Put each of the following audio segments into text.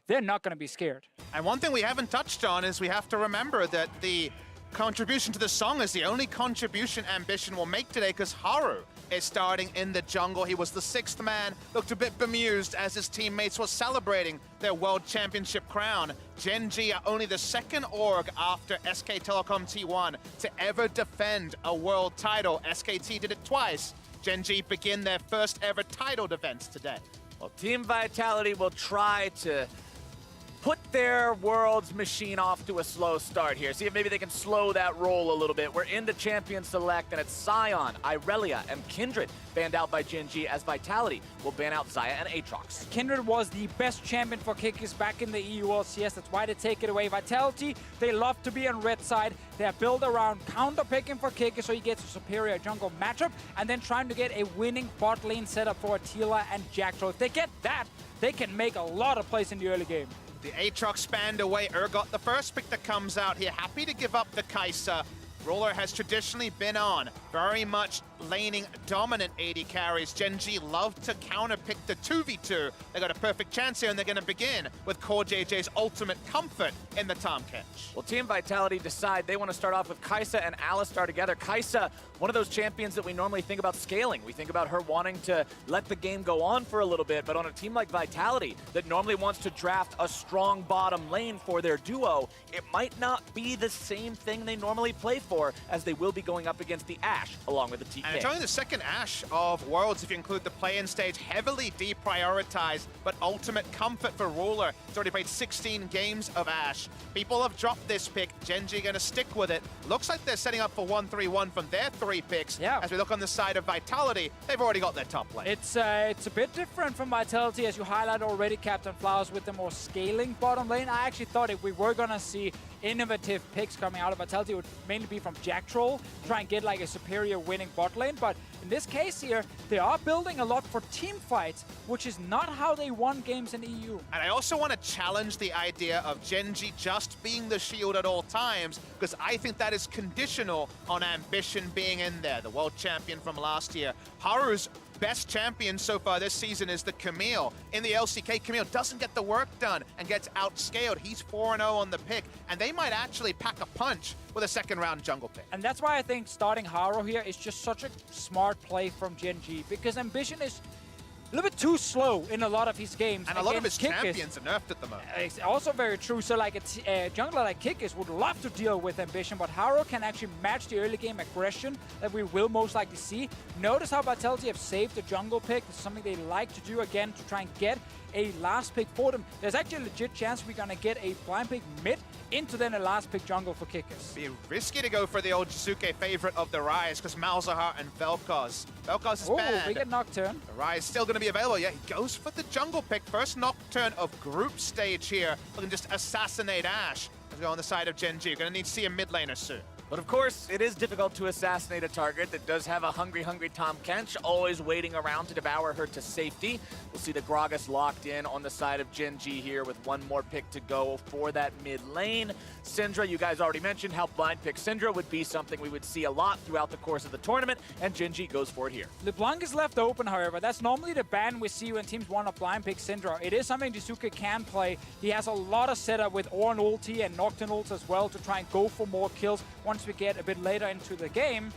they're not going to be scared. And one thing we haven't touched on is we have to remember that the contribution to the song is the only contribution Ambition will make today, because Haru is starting in the jungle. He was the 6th man, looked a bit bemused as his teammates were celebrating their World Championship crown. Gen.G are only the 2nd org after SK Telecom T1 to ever defend a world title. SKT did it twice. Gen.G begin their first ever title defense today. Well, Team Vitality will try to put their Worlds machine off to a slow start here. See if maybe they can slow that roll a little bit. We're into Champion Select, and it's Sion, Irelia, and Kindred banned out by Gen.G, as Vitality will ban out Xayah and Aatrox. Kindred was the best champion for Kikis back in the EU LCS. That's why they take it away. Vitality, they love to be on red side. They're built around counter-picking for Kikis so he gets a superior jungle matchup, and then trying to get a winning bot lane setup for Attila and Jackdaw. If they get that, they can make a lot of plays in the early game. The Aatrox spanned away. Urgot, the first pick that comes out here, happy to give up the Kai'Sa. Ruler has traditionally been on very much laning dominant AD carries. Gen.G love to counter-pick the 2v2. They got a perfect chance here, and they're going to begin with Core JJ's ultimate comfort in the Tahm Kench. Well, Team Vitality decide they want to start off with Kai'Sa and Alistar together. Kai'Sa, one of those champions that we normally think about scaling. We think about her wanting to let the game go on for a little bit, but on a team like Vitality that normally wants to draft a strong bottom lane for their duo, it might not be the same thing they normally play for, as they will be going up against the Ashe along with the TK. And it's only the 2nd Ashe of Worlds, if you include the play-in stage, heavily deprioritized, but ultimate comfort for Ruler. He's already played 16 games of Ashe. People have dropped this pick. Gen.G going to stick with it. Looks like they're setting up for 1-3-1 from their 3 picks. Yeah. As we look on the side of Vitality, they've already got their top lane. It's a bit different from Vitality, as you highlighted already, Captain Flowers, with the more scaling bottom lane. I actually thought if we were going to see innovative picks coming out of Vitality, it would mainly be from Jack Troll, try and get like a superior winning bot lane. But in this case here, they are building a lot for team fights, which is not how they won games in EU. And I also want to challenge the idea of Gen.G just being the shield at all times, because I think that is conditional on Ambition being in there, the world champion from last year. Haru's best champion so far this season is the Camille. In the LCK, Camille doesn't get the work done and gets outscaled. He's 4-0 on the pick, and they might actually pack a punch with a 2nd round jungle pick. And that's why I think starting Haru here is just such a smart play from Gen.G, because Ambition is a little bit too slow in a lot of his games. And a lot of his Kikis champions are nerfed at the moment. It's also very true. So like a jungler like Kikis would love to deal with Ambition, but Haru can actually match the early game aggression that we will most likely see. Notice how Vitality have saved the jungle pick. It's something they like to do again to try and get a last pick for them. There's actually a legit chance we're going to get a blind pick mid into then a last pick jungle for Kikis. Be risky to go for the old Jisuke favorite of the Rise, because Malzahar and Vel'Koz. Vel'Koz is bad. We get Nocturne. The Rise still going to be available. Yeah, he goes for the jungle pick. First Nocturne of group stage here. Looking to just assassinate Ashe. As we go on the side of Gen.G. You're going to need to see a mid laner soon. But of course, it is difficult to assassinate a target that does have a hungry Tahm Kench, always waiting around to devour her to safety. We'll see the Gragas locked in on the side of Gen.G here with one more pick to go for that mid lane. Syndra, you guys already mentioned how blind pick Syndra would be something we would see a lot throughout the course of the tournament, and Gen.G goes for it here. LeBlanc is left open, however. That's normally the ban we see when teams want to blind pick Syndra. It is something Jisuke can play. He has a lot of setup with Ornn ulti and Nocturne ults as well to try and go for more kills once we get a bit later into the game.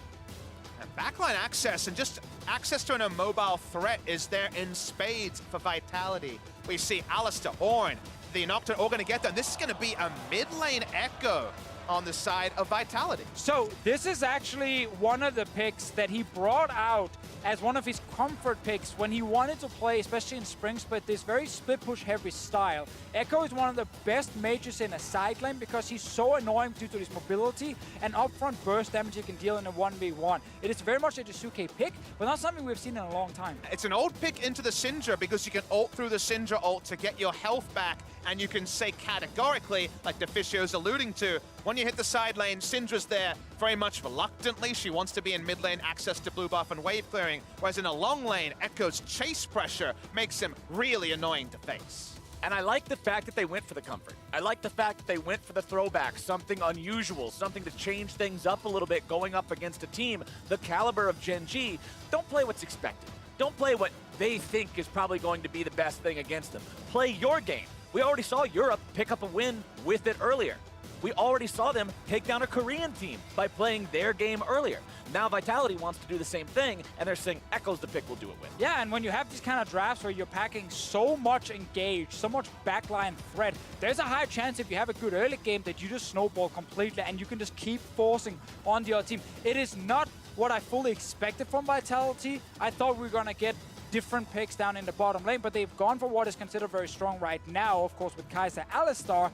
And backline access and just access to an immobile threat is there in spades for Vitality. We see Alistar, Ornn, the Nocturne all going to get there. And this is going to be a mid lane echo on the side of Vitality. So this is actually one of the picks that he brought out as one of his comfort picks when he wanted to play, especially in Spring Split, this very split push heavy style. Echo is one of the best mages in a side lane because he's so annoying due to his mobility and upfront burst damage he can deal in a 1v1. It is very much a Jisuke pick, but not something we've seen in a long time. It's an old pick into the Syndra because you can ult through the Syndra ult to get your health back, and you can say categorically, like Deficio's alluding to, when you hit the side lane, Syndra's there very much reluctantly. She wants to be in mid lane, access to blue buff and wave clearing, whereas in a long lane, Echo's chase pressure makes him really annoying to face. And I like the fact that they went for the comfort. I like the fact that they went for the throwback, something unusual, something to change things up a little bit going up against a team the caliber of Gen.G. Don't play what's expected. Don't play what they think is probably going to be the best thing against them. Play your game. We already saw Europe pick up a win with it earlier. We already saw them take down a Korean team by playing their game earlier. Now Vitality wants to do the same thing, and they're saying Echo's the pick we'll do it with. Yeah, and when you have these kind of drafts where you're packing so much engage, so much backline threat, there's a high chance if you have a good early game that you just snowball completely and you can just keep forcing on the other team. It is not what I fully expected from Vitality. I thought we were going to get different picks down in the bottom lane, but they've gone for what is considered very strong right now, of course, with Kai'Sa, Alistar.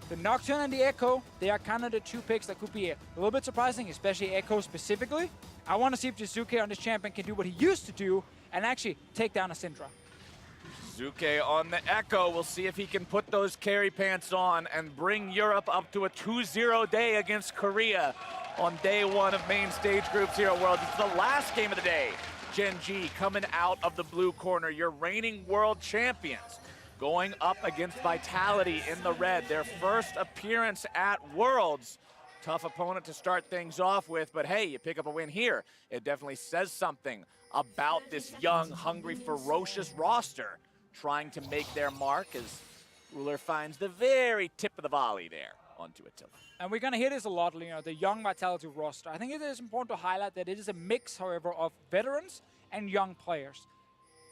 The Nocturne and the Echo, they are kind of the two picks that could be a little bit surprising, especially Echo specifically. I want to see if Jizuke on this champion can do what he used to do and actually take down a Syndra. Jizuke on the Echo. We'll see if he can put those carry pants on and bring Europe up to a 2-0 day against Korea on day one of main stage groups here at Worlds. It's the last game of the day. Gen.G coming out of the blue corner, your reigning world champions, going up against Vitality in the red. Their first appearance at Worlds. Tough opponent to start things off with, but hey, you pick up a win here. It definitely says something about this young, hungry, ferocious roster trying to make their mark as Ruler finds the very tip of the volley there onto Attila. And we're going to hear this a lot, you know, the young Vitality roster. I think it is important to highlight that it is a mix, however, of veterans and young players.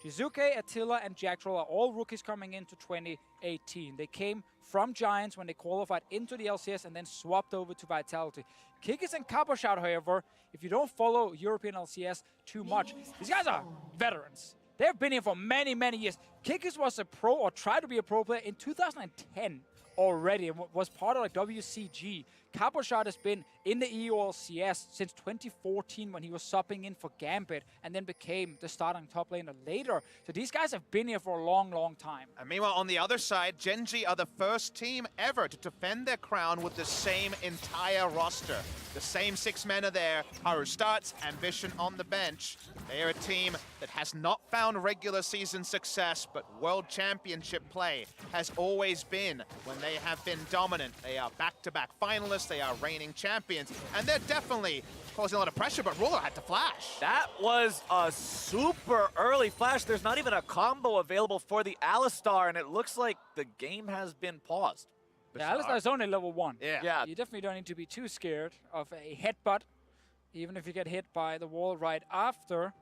Jizuke, Attila, and Jack Troll are all rookies coming into 2018. They came from Giants when they qualified into the LCS and then swapped over to Vitality. Kikis and Caboshot, however, if you don't follow European LCS too much, these guys are veterans. They've been here for many, many years. Kikis was a pro, or tried to be a pro player in 2010 already, and was part of like WCG. Caboshot has been in the EU LCS since 2014 when he was subbing in for Gambit and then became the starting top laner later. So these guys have been here for a long, long time. And meanwhile, on the other side, Gen.G are the first team ever to defend their crown with the same entire roster. The same 6 men are there. Haru starts, Ambition on the bench. They are a team that has not found regular season success, but World Championship play has always been when they have been dominant. They are back-to-back finalists, they are reigning champions, and they're definitely causing a lot of pressure, but Ruler had to flash. That was a super early flash. There's not even a combo available for the Alistar, and it looks like the game has been paused. Yeah, Alistar is only level 1. Yeah. You definitely don't need to be too scared of a headbutt, even if you get hit by the wall right after.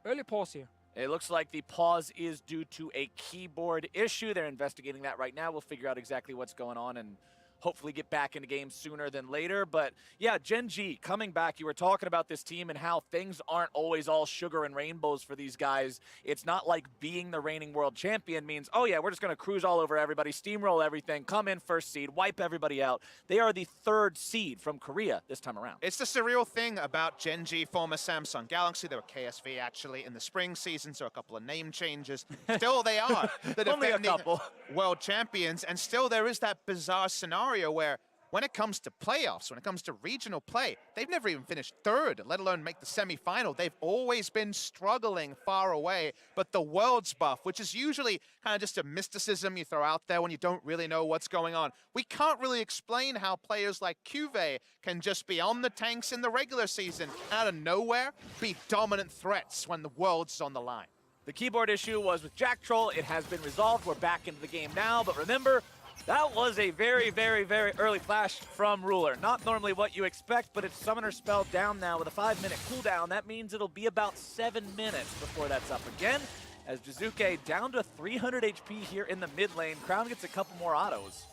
Early pause here. It looks like the pause is due to a keyboard issue. They're investigating that right now. We'll figure out exactly what's going on and hopefully get back into games sooner than later. But yeah, Gen.G coming back. You were talking about this team and how things aren't always all sugar and rainbows for these guys. It's not like being the reigning world champion means, oh yeah, we're just going to cruise all over everybody, steamroll everything, come in first seed, wipe everybody out. They are the 3rd seed from Korea this time around. It's the surreal thing about Gen.G, former Samsung Galaxy. They were KSV actually in the spring season, so a couple of name changes. Still they are the Only a defending couple. world champions, and still there is that bizarre scenario where when it comes to playoffs, when it comes to regional play, they've never even finished 3rd, let alone make the semi-final. They've always been struggling far away, but the Worlds buff, which is usually kind of just a mysticism you throw out there when you don't really know what's going on. We can't really explain how players like Cuvée can just be on the tanks in the regular season, out of nowhere, be dominant threats when the Worlds is on the line. The keyboard issue was with Jack Troll. It has been resolved. We're back into the game now, but remember, that was a very, very, very early flash from Ruler. Not normally what you expect, but it's Summoner Spell down now with a 5-minute cooldown. That means it'll be about 7 minutes before that's up again. As Jizuke down to 300 HP here in the mid lane. Crown gets a couple more autos.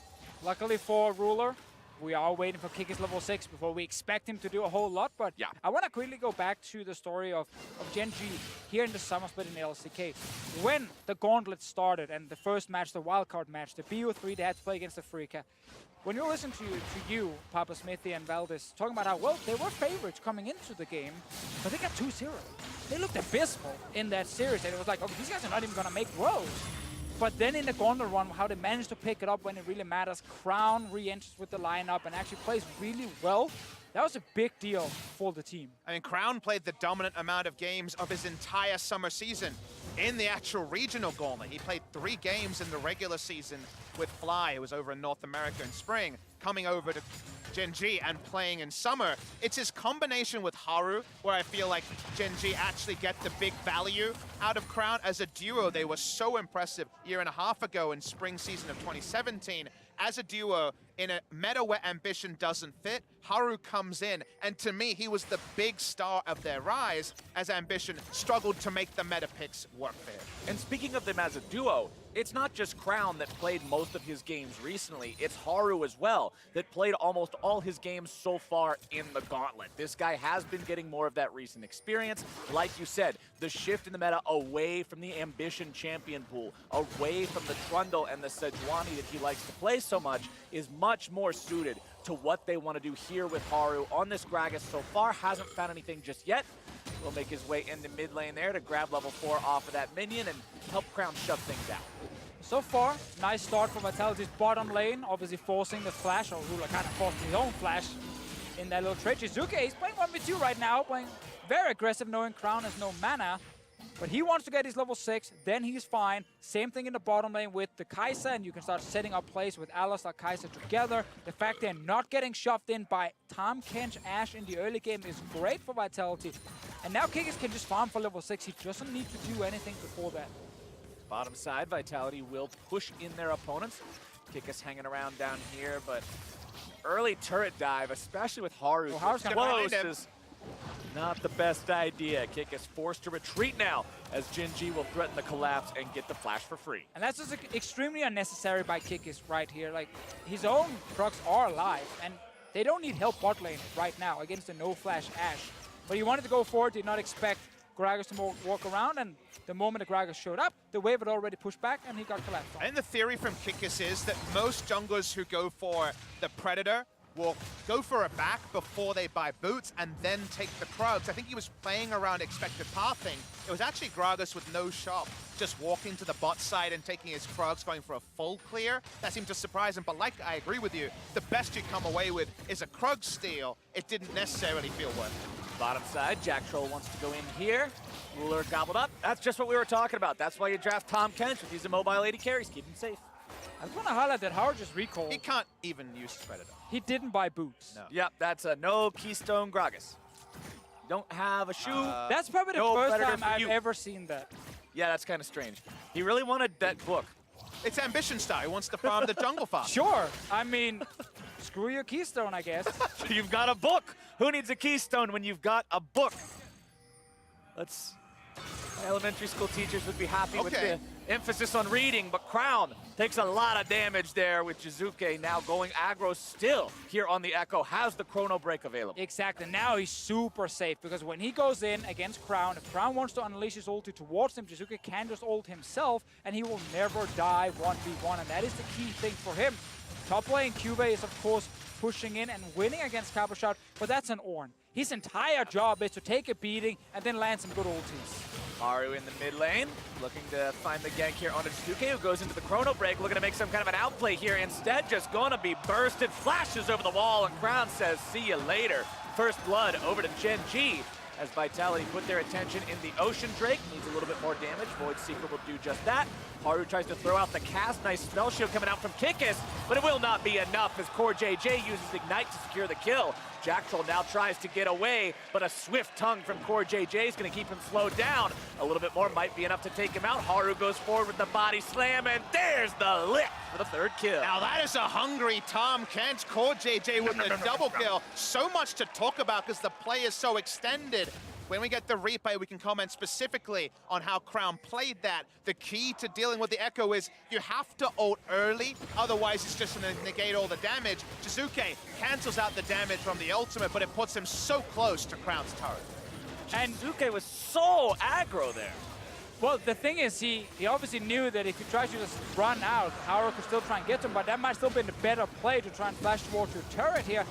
Luckily for Ruler, we are waiting for Kikis level 6 before we expect him to do a whole lot, but yeah. I want to quickly go back to the story of Gen.G here in the summer split in the LCK. When the gauntlet started and the first match, the wildcard match, the BO3 they had to play against Africa, when you listen to you, Papa Smithy and Valdez, talking about how, well, they were favorites coming into the game, but they got 2-0. They looked abysmal in that series, and it was like, okay, these guys are not even going to make Worlds. But then in the gauntlet run, how they managed to pick it up when it really matters. Crown re-enters with the lineup and actually plays really well. That was a big deal for the team. I mean, Crown played the dominant amount of games of his entire summer season in the actual regional gauntlet. He played 3 games in the regular season with Fly, who was over in North America in spring, coming over to Gen.G and playing in summer. It's his combination with Haru where I feel like Gen.G actually get the big value out of Crown. As a duo, they were so impressive a year and a half ago in spring season of 2017. As a duo, in a meta where Ambition doesn't fit, Haru comes in, and to me, he was the big star of their rise as Ambition struggled to make the meta picks work for him. And speaking of them as a duo, it's not just Crown that played most of his games recently, it's Haru as well that played almost all his games so far in the Gauntlet. This guy has been getting more of that recent experience. Like you said, the shift in the meta away from the Ambition champion pool, away from the Trundle and the Sejuani that he likes to play so much, is much more suited to what they want to do here with Haru. On this Gragas so far, hasn't found anything just yet. Will make his way into mid lane there to grab level 4 off of that minion and help Crown shut things out. So far, nice start for Vitality's bottom lane, obviously forcing the flash, or Rula kind of forcing his own flash in that little trade. Jizuke, he's playing 1v2 right now, playing very aggressive, knowing Crown has no mana. But he wants to get his level 6, then he's fine. Same thing in the bottom lane with the Kai'Sa, and you can start setting up plays with Alistar, Kai'Sa together. The fact they're not getting shoved in by Tahm Kench, Ashe in the early game is great for Vitality. And now Kikis can just farm for level 6. He doesn't need to do anything before that. Bottom side, Vitality will push in their opponents. Kikis hanging around down here, but early turret dive, especially with Haru, Haru's close, is not the best idea. Kikis forced to retreat now as Gen.G will threaten the collapse and get the flash for free. And that's just extremely unnecessary by Kikis right here. Like, his own trucks are alive, and they don't need help bot lane right now against the no-flash Ashe. But he wanted to go forward, did not expect Gragas to walk around, and the moment the Gragas showed up, the wave had already pushed back, and he got collapsed on. And the theory from Kikis is that most junglers who go for the Predator will go for a back before they buy boots and then take the Krugs. I think he was playing around expected pathing. It was actually Gragas with no shop, just walking to the bot side and taking his Krugs, going for a full clear. That seemed to surprise him, but like I agree with you, the best you come away with is a Krug steal. It didn't necessarily feel worth it. Bottom side, Jack Troll wants to go in here. Ruler gobbled up. That's just what we were talking about. That's why you draft Tahm Kench with these mobile 80 carries. Keep him safe. I just want to highlight that Haru just recalled. He can't even use Predator. He didn't buy boots. No. Yep, that's a no Keystone Gragas. Don't have a shoe. That's probably the no first Predator time for I've you. ever seen that. Yeah, that's kind of strange. He really wanted that book. It's Ambition style. He wants to farm the jungle farm. Sure. I mean, screw your Keystone, I guess. You've got a book. Who needs a Keystone when you've got a book? Let's... Elementary school teachers would be happy with the emphasis on reading, but Crown takes a lot of damage there with Jizuke now going aggro still here on the Echo, has the Chrono Break available. Exactly. Now he's super safe because when he goes in against Crown, if Crown wants to unleash his ulti towards him, Jizuke can just ult himself and he will never die 1v1, and that is the key thing for him. Top lane, Cube is of course pushing in and winning against Caboshot, but that's an Ornn. His entire job is to take a beating and then land some good ultis. Haru in the mid lane, looking to find the gank here onto Jizuke, who goes into the Chrono Break, looking to make some kind of an outplay here. Instead, just going to be bursted, flashes over the wall, and Crown says, see you later. First blood over to Gen.G, as Vitality put their attention in the Ocean Drake. Needs a little bit more damage. Void Seeker will do just that. Haru tries to throw out the cast. Nice spell shield coming out from Kikis, but it will not be enough as CoreJJ uses Ignite to secure the kill. Jack Troll now tries to get away, but a swift tongue from CoreJJ is going to keep him slowed down. A little bit more might be enough to take him out. Haru goes forward with the body slam, and there's the lift for the third kill. Now that is a hungry Tahm Kench. CoreJJ with the double kill. So much to talk about because the play is so extended. When we get the replay, we can comment specifically on how Crown played that. The key to dealing with the Echo is you have to ult early, otherwise it's just going to negate all the damage. Jizuke cancels out the damage from the ultimate, but it puts him so close to Crown's turret. And Jizuke was so aggro there. Well, the thing is, he obviously knew that if he tries to just run out, Haru could still try and get him, but that might still be the better play to try and flash towards your turret here.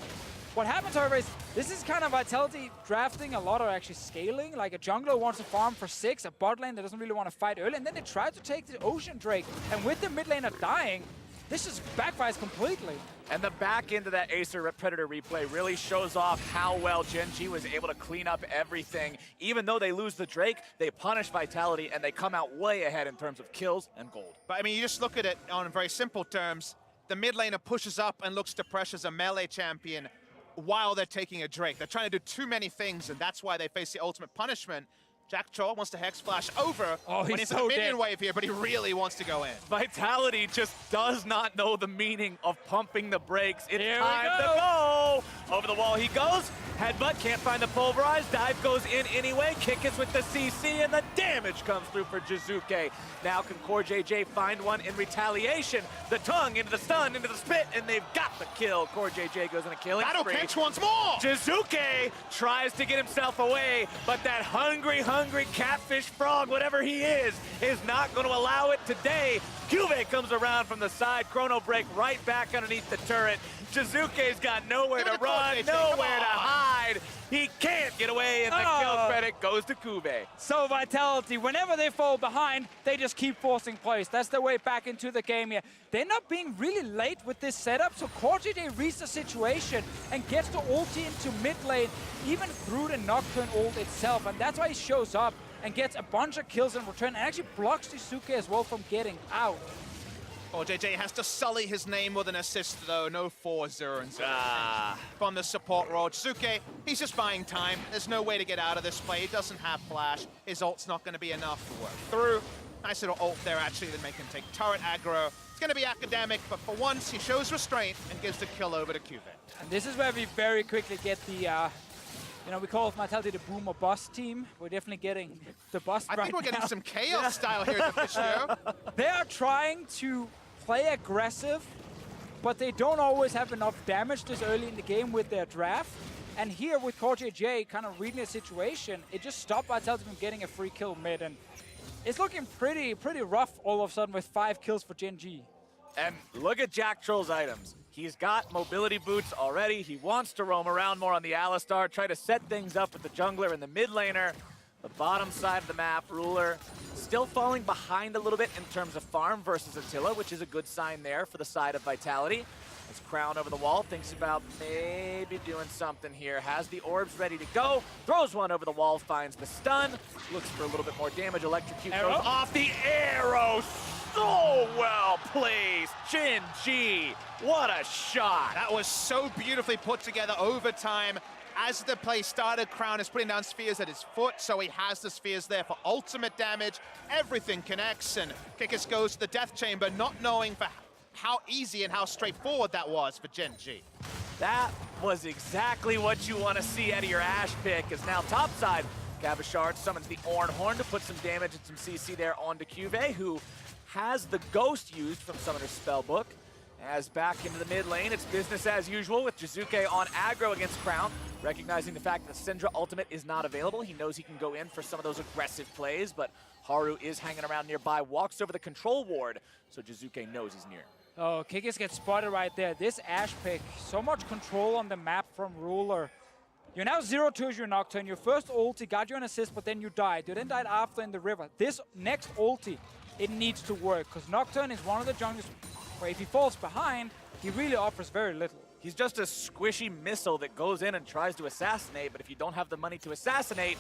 What happens, however, is this is kind of Vitality drafting a lot of actually scaling. Like a jungler wants to farm for 6, a bot lane that doesn't really want to fight early, and then they try to take the Ocean Drake. And with the mid laner dying, this just backfires completely. And the back end of that Acer Predator replay really shows off how well Gen.G was able to clean up everything. Even though they lose the Drake, they punish Vitality, and they come out way ahead in terms of kills and gold. But I mean, you just look at it on very simple terms. the mid laner pushes up and looks to pressure as a melee champion while they're taking a Drake. They're trying to do too many things, and that's why they face the ultimate punishment. Jack.G wants to Hex Flash over when he's a minion wave here, but he really wants to go in. Vitality just does not know the meaning of pumping the brakes. It's time to go. Over the wall he goes. Headbutt, can't find the pulverize. Dive goes in anyway. Kick is with the CC, and the damage comes through for Jizuke. Now can Gen.G find one in retaliation? The tongue into the stun, into the spit, and they've got the kill. Gen.G goes in a killing That'll spree. pinch once more! Jizuke tries to get himself away, but that hungry catfish frog, whatever he is not going to allow it today. Cuvee comes around from the side. Chrono break right back underneath the turret. Jizuke's got nowhere to run, nowhere to hide. He can't get away, and the kill credit goes to Cuvee. So Vitality, whenever they fall behind, they just keep forcing plays. That's their way back into the game here. They're not being really late with this setup, so Gen.G reads the situation and gets the ulti into mid lane, even through the Nocturne ult itself, and that's why he shows up and gets a bunch of kills in return, and actually blocks Jizuke as well from getting out. Gen.G has to sully his name with an assist, though. No 4-0 from the support role. Jizuke, he's just buying time. There's no way to get out of this play. He doesn't have flash. His ult's not going to be enough to work through. Nice little ult there, actually, that make him take turret aggro. It's going to be academic, but for once, he shows restraint and gives the kill over to Cuvee. And this is where we very quickly get the, we call Vitality the boom or bust team. We're definitely getting the bust right now. I think we're getting some chaos style here at the Officio. They are trying to play aggressive, but they don't always have enough damage this early in the game with their draft. And here with Gen.G kind of reading the situation, it just stopped Vitality from getting a free kill mid. And it's looking pretty rough all of a sudden with 5 kills for Gen.G. And look at Jack Troll's items. He's got mobility boots already. He wants to roam around more on the Alistar, try to set things up with the jungler and the mid laner. The bottom side of the map, Ruler still falling behind a little bit in terms of farm versus Attila, which is a good sign there for the side of Vitality. As Crown over the wall, thinks about maybe doing something here. Has the orbs ready to go. Throws one over the wall, finds the stun. Looks for a little bit more damage. Electrocute goes off the arrow. So well placed. Gen.G, what a shot. That was so beautifully put together over time. As the play started, Crown is putting down spheres at his foot, so he has the spheres there for ultimate damage. Everything connects, and Kikis goes to the Death Chamber, not knowing for how easy and how straightforward that was for Gen.G. That was exactly what you want to see out of your Ashe pick, as now topside, Gabashard summons the Orn Horn to put some damage and some CC there onto Cuvee, who has the Ghost used from Summoner's Spellbook. As back into the mid lane, it's business as usual with Jizuke on aggro against Crown, recognizing the fact that Syndra ultimate is not available. He knows he can go in for some of those aggressive plays, but Haru is hanging around nearby, walks over the control ward, so Jizuke knows he's near. Oh, Kikis gets spotted right there. This Ashe pick, so much control on the map from Ruler. You're now 0-2 as your Nocturne. Your first ulti got you an assist, but then you died. You then died after in the river. This next ulti, it needs to work, because Nocturne is one of the junglers where if he falls behind, he really offers very little. He's just a squishy missile that goes in and tries to assassinate, but if you don't have the money to assassinate,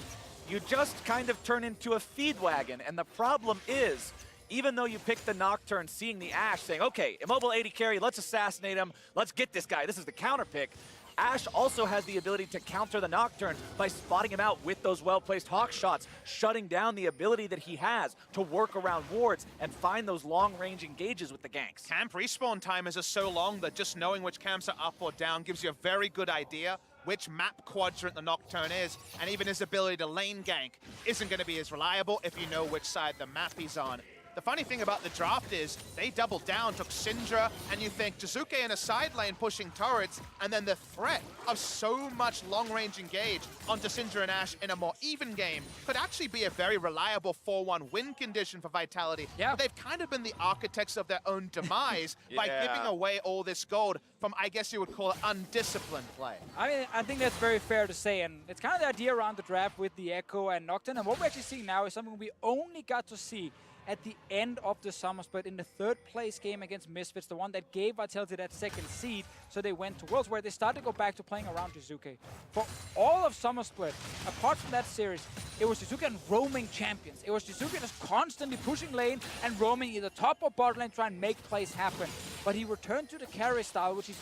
you just kind of turn into a feed wagon. And the problem is, even though you pick the Nocturne, seeing the Ashe, saying, okay, immobile 80 carry, let's assassinate him, let's get this guy, this is the counter pick. Ashe also has the ability to counter the Nocturne by spotting him out with those well-placed hawk shots, shutting down the ability that he has to work around wards and find those long-range engages with the ganks. Camp respawn time is just so long that just knowing which camps are up or down gives you a very good idea which map quadrant the Nocturne is, and even his ability to lane gank isn't going to be as reliable if you know which side the map he's on. The funny thing about the draft is they doubled down, took Syndra, and you think Jizuke in a side lane pushing turrets, and then the threat of so much long-range engage onto Syndra and Ashe in a more even game could actually be a very reliable 4-1 win condition for Vitality. Yeah. But they've kind of been the architects of their own demise by giving away all this gold from, I guess you would call it, undisciplined play. I mean, I think that's very fair to say, and it's kind of the idea around the draft with the Echo and Nocturne, and what we're actually seeing now is something we only got to see at the end of the summer split in the third place game against Misfits, the one that gave Vitality that second seed, so they went to Worlds, where they started to go back to playing around Jizuke. For all of summer split, apart from that series, it was Jizuke and roaming champions. It was Jizuke just constantly pushing lane and roaming either top or bot lane, trying to make plays happen. but he returned to the carry style, which he's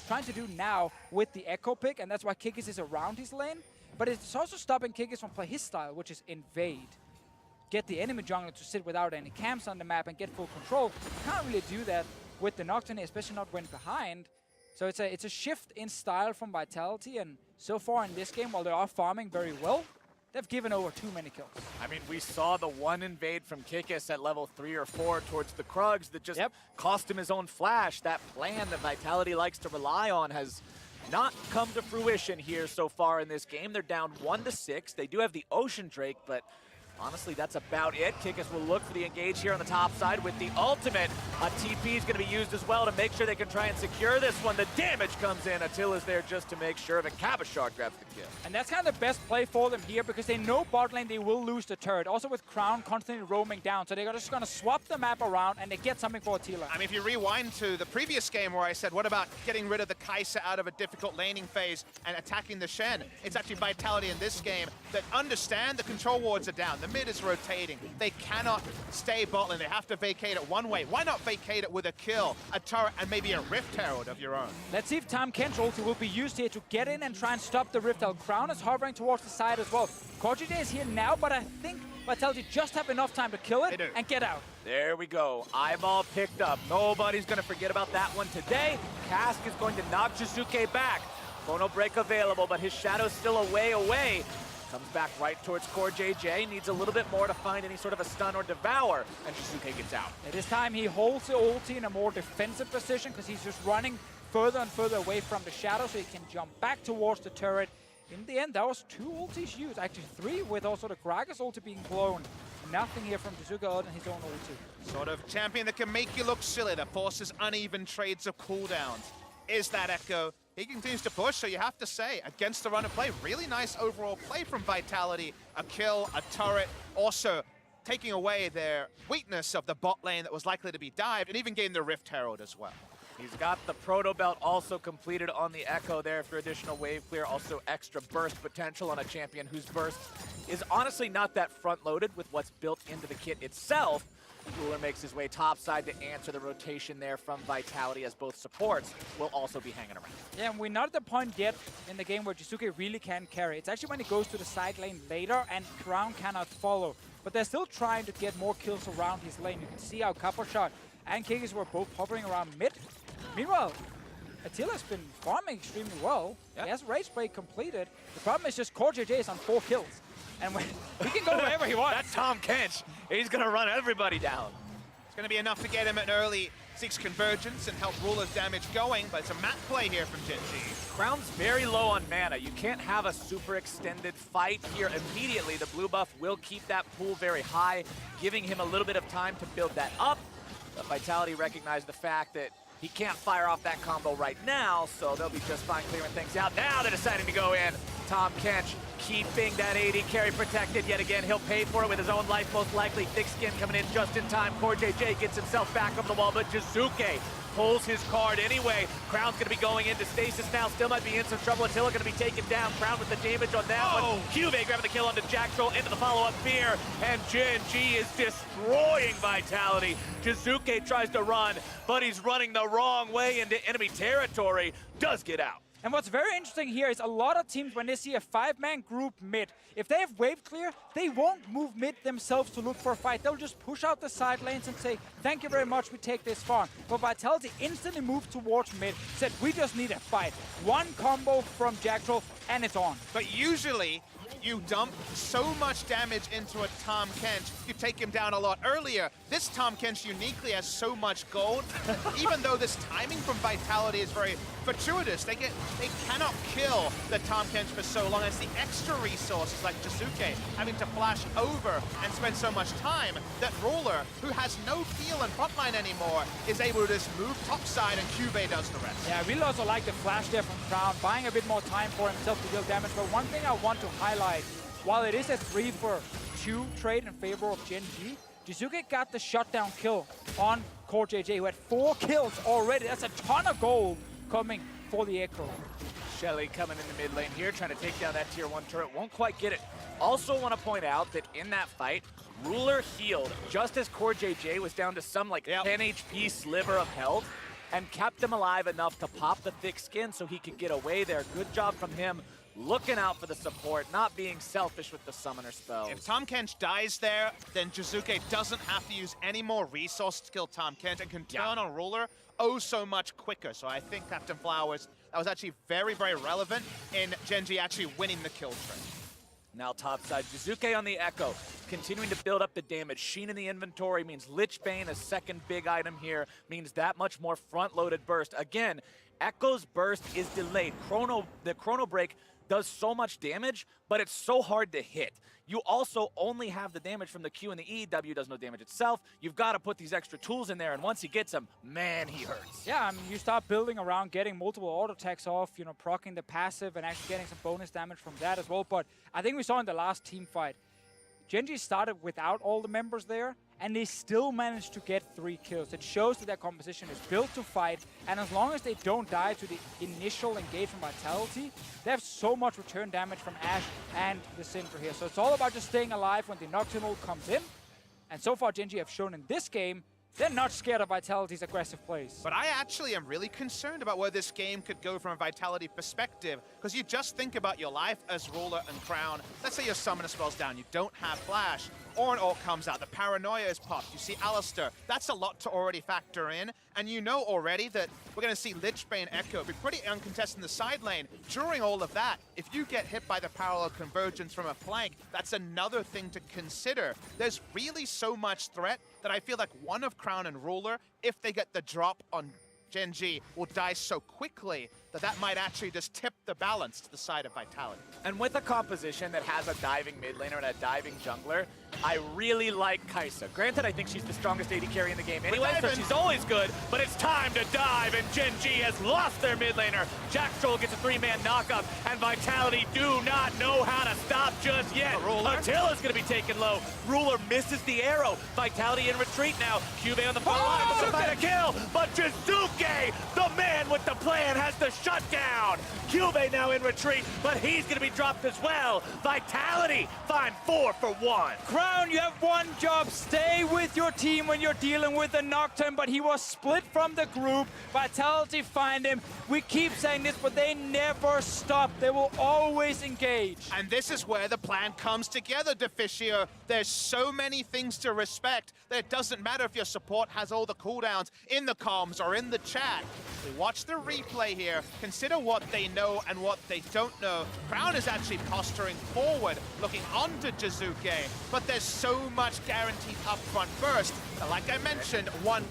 trying to do now with the Echo pick, and that's why Kikis is around his lane. But it's also stopping Kikis from playing his style, which is invade. Get the enemy jungler to sit without any camps on the map and get full control. You can't really do that with the Nocturne, especially not when behind. So it's a shift in style from Vitality, and so far in this game, while they are farming very well, they've given over too many kills. I mean, we saw the one invade from Kikis at level 3 or 4 towards the Krugs that just cost him his own flash. That plan that Vitality likes to rely on has not come to fruition here so far in this game. They're down 1-6. They do have the Ocean Drake, but honestly, that's about it. Kikis will look for the engage here on the top side with the ultimate. A TP is going to be used as well to make sure they can try and secure this one. The damage comes in. Attila's there just to make sure, but Cabashar grabs the kill. And that's kind of the best play for them here because they know bot lane they will lose the turret. Also with Crown constantly roaming down. So they're just going to swap the map around and they get something for Attila. I mean, if you rewind to the previous game where I said, what about getting rid of the Kai'Sa out of a difficult laning phase and attacking the Shen? It's actually Vitality in this game that understand the control wards are down. The mid is rotating. They cannot stay bot lane. They have to vacate it one way. Why not vacate it with a kill, a turret, and maybe a Rift Herald of your own? Let's see if Tahm Kench's ulti will be used here to get in and try and stop the Rift Herald. Crown is hovering towards the side as well. KorGJ is here now, but I think Vitality just have enough time to kill it and get out. There we go. Eyeball picked up. Nobody's going to forget about that one today. Cask is going to knock Jizuke back. Phono break available, but his shadow's still away. Comes back right towards KorJJ. Needs a little bit more to find any sort of a stun or devour, and Jizuke gets out. At this time, he holds the ulti in a more defensive position because he's just running further and further away from the shadow so he can jump back towards the turret. In the end, that was 2 ultis used, actually 3, with also the Gragas ulti being blown. Nothing here from Jizuke other than his own ulti. Sort of champion that can make you look silly, that forces uneven trades of cooldowns. Is that Echo? He continues to push, so you have to say, against the run of play, really nice overall play from Vitality. A kill, a turret, also taking away their weakness of the bot lane that was likely to be dived, and even getting the Rift Herald as well. He's got the Proto Belt also completed on the Echo there for additional wave clear. Also extra burst potential on a champion whose burst is honestly not that front-loaded with what's built into the kit itself. Ruler makes his way topside to answer the rotation there from Vitality, as both supports will also be hanging around. Yeah, and we're not at the point yet in the game where Jizuke really can carry. It's actually when he goes to the side lane later and Crown cannot follow. But they're still trying to get more kills around his lane. You can see how Cabashar and Kikis were both hovering around mid. Meanwhile, Attila's been farming extremely well. He has Rage Break completed. The problem is just KorJJ is on 4 kills. And he can go wherever he wants. That's Tahm Kench. He's going to run everybody down. It's going to be enough to get him an early 6 convergence and help Ruler's damage going, but it's a map play here from Gen.G. Crown's very low on mana. You can't have a super extended fight here immediately. The blue buff will keep that pool very high, giving him a little bit of time to build that up. But Vitality recognized the fact that he can't fire off that combo right now, so they'll be just fine clearing things out. Now they're deciding to go in. Tahm Kench keeping that AD carry protected yet again. He'll pay for it with his own life, most likely. Thick Skin coming in just in time. KorJJ gets himself back over the wall, but Jizuke pulls his card anyway. Crown's going to be going into stasis now. Still might be in some trouble. Attila going to be taken down. Crown with the damage on that one. Cube grabbing the kill onto Jacktroll into the follow-up fear. And Gen.G is destroying Vitality. Jizuke tries to run, but he's running the wrong way into enemy territory. Does get out. And what's very interesting here is a lot of teams, when they see a 5-man group mid, if they have wave clear, they won't move mid themselves to look for a fight. They'll just push out the side lanes and say, thank you very much, we take this farm. But Vitality instantly moved towards mid, said, we just need a fight. One combo from Jacktroll, and it's on. But usually, you dump so much damage into a Tahm Kench, you take him down a lot earlier. This Tahm Kench uniquely has so much gold. Even though this timing from Vitality is very fortuitous, they cannot kill the Tahm Kench for so long. It's the extra resources like Jizuke having to flash over and spend so much time that Ruler, who has no feel in frontline anymore, is able to just move topside and Cube does the rest. Yeah, I really also like the flash there from Crown, buying a bit more time for himself to deal damage. But one thing I want to highlight, while it is a 3-for-2 trade in favor of Gen.G, Jizuke got the shutdown kill on KorJJ, who had 4 kills already. That's a ton of gold coming for the Echo. Shelly coming in the mid lane here, trying to take down that tier 1 turret. Won't quite get it. Also want to point out that in that fight, Ruler healed just as KorJJ was down to some 10 HP sliver of health. and kept them alive enough to pop the thick skin so he could get away there. Good job from him, looking out for the support, not being selfish with the summoner spells. If Tahm Kench dies there, then Jizuke doesn't have to use any more resources to kill Tahm Kench and can turn on Ruler oh so much quicker. So I think Captain Flowers, that was actually very, very relevant in Gen.G actually winning the kill streak. Now topside, Jizuke on the Echo, continuing to build up the damage. Sheen in the inventory means Lich Bane, a second big item here, means that much more front-loaded burst. Again, Echo's burst is delayed. The Chrono Break does so much damage, but it's so hard to hit. You also only have the damage from the Q and the E. W does no damage itself. You've got to put these extra tools in there, and once he gets them, man, he hurts. Yeah, I mean, you start building around getting multiple auto attacks off, you know, proccing the passive and actually getting some bonus damage from that as well. But I think we saw in the last team fight, Gen.G started without all the members there, and they still managed to get 3 kills. It shows that their composition is built to fight, and as long as they don't die to the initial engagement vitality, they have so much return damage from Ashe and the Syndra here. So it's all about just staying alive when the Nocturnal comes in, and so far Gen.G have shown in this game they're not scared of Vitality's aggressive plays. But I actually am really concerned about where this game could go from a Vitality perspective, because you just think about your life as Ruler and Crown. Let's say your Summoner spell's down, you don't have Flash, or an ult comes out, the Paranoia is popped, you see Alistar. That's a lot to already factor in, and you know already that we're going to see Lich Bane Echo be pretty uncontested in the side lane. During all of that, if you get hit by the parallel convergence from a flank, that's another thing to consider. There's really so much threat that I feel like one of Crown and Ruler, if they get the drop on Gen.G, will die so quickly that might actually just tip the balance to the side of Vitality. And with a composition that has a diving mid laner and a diving jungler, I really like Kai'Sa. Granted, I think she's the strongest AD carry in the game anyway, so she's always good, but it's time to dive, and Gen.G has lost their mid laner. Jack Troll gets a 3-man knockup, and Vitality do not know how to stop just yet. Attila's gonna be taken low. Ruler misses the arrow. Vitality in retreat now. Cube on the front line, looking to find a kill, but Jizuke, the man with the plan, has the shutdown. Cube now in retreat, but he's gonna be dropped as well. Vitality find 4 for 1. Crown, you have one job. Stay with your team when you're dealing with the Nocturne, but he was split from the group. Vitality find him. We keep saying this, but they never stop. They will always engage. And this is where the plan comes together, Deficio. There's so many things to respect that it doesn't matter if your support has all the cooldowns in the comms or in the chat. Watch the replay here. Consider what they know and what they don't know. Crown is actually posturing forward, looking onto Jizuke, but there's so much guaranteed upfront burst that, like I mentioned, one